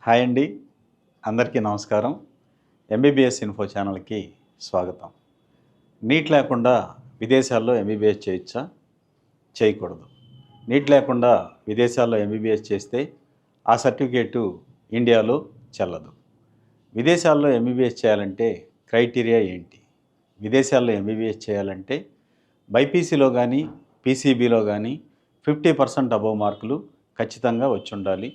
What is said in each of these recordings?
Hi అండి, అందరికీ నమస్కారం. ఎంబీబీఎస్ ఇన్ఫో ఛానల్కి స్వాగతం. నీట్ లేకుండా విదేశాల్లో ఎంబీబీఎస్ చేయొచ్చా? చేయకూడదు. నీట్ లేకుండా విదేశాల్లో ఎంబీబీఎస్ చేస్తే ఆ సర్టిఫికేటు ఇండియాలో చెల్లదు. విదేశాల్లో ఎంబీబీఎస్ చేయాలంటే క్రైటీరియా ఏంటి? విదేశాల్లో ఎంబీబీఎస్ చేయాలంటే బైపీసీలో కానీ పీసీబీలో కానీ 50% అబోవ్ మార్కులు ఖచ్చితంగా వచ్చి ఉండాలి.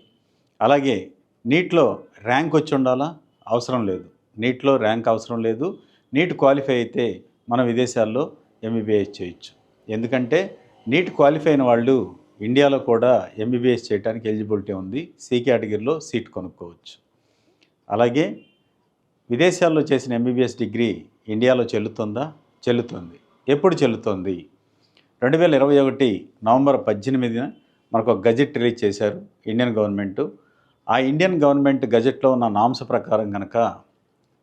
అలాగే నీట్లో ర్యాంక్ వచ్చి ఉండాలా? అవసరం లేదు. నీట్లో ర్యాంక్ అవసరం లేదు. నీట్ క్వాలిఫై అయితే మన విదేశాల్లో ఎంబీబీఎస్ చేయొచ్చు. ఎందుకంటే నీట్ క్వాలిఫై అయిన వాళ్ళు ఇండియాలో కూడా ఎంబీబీఎస్ చేయడానికి ఎలిజిబిలిటీ ఉంది. సి కేటగిరీలో సీట్ కొనుక్కోవచ్చు. అలాగే విదేశాల్లో చేసిన ఎంబీబీఎస్ డిగ్రీ ఇండియాలో చెల్లుతుందా? చెల్లుతుంది. ఎప్పుడు చెల్లుతుంది? 2021 నవంబర్ 18న మనకు ఒక గజెట్ రిలీజ్ చేశారు ఇండియన్ గవర్నమెంటు. ఆ ఇండియన్ గవర్నమెంట్ గజెట్లో ఉన్న నామ్స్ ప్రకారం కనుక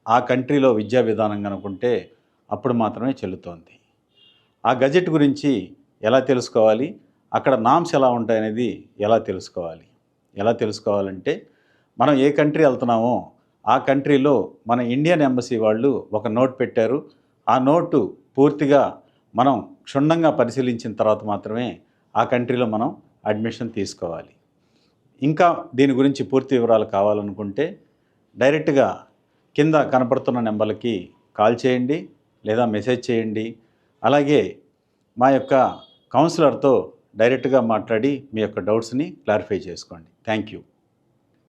ఆ కంట్రీలో విద్యా విధానం కనుకుంటే అప్పుడు మాత్రమే చెల్లుతోంది. ఆ గజెట్ గురించి ఎలా తెలుసుకోవాలి, అక్కడ నామ్స్ ఎలా ఉంటాయనేది ఎలా తెలుసుకోవాలంటే మనం ఏ కంట్రీ వెళ్తున్నామో ఆ కంట్రీలో మన ఇండియన్ ఎంబసీ వాళ్ళు ఒక నోట్ పెట్టారు. ఆ నోటు పూర్తిగా మనం క్షుణ్ణంగా పరిశీలించిన తర్వాత మాత్రమే ఆ కంట్రీలో మనం అడ్మిషన్ తీసుకోవాలి. ఇంకా దీని గురించి పూర్తి వివరాలు కావాలనుకుంటే డైరెక్ట్గా కింద కనపడుతున్న నెంబర్లకి కాల్ చేయండి లేదా మెసేజ్ చేయండి. అలాగే మా యొక్క కౌన్సిలర్తో డైరెక్ట్గా మాట్లాడి మీ యొక్క డౌట్స్ని క్లారిఫై చేసుకోండి. Thank you.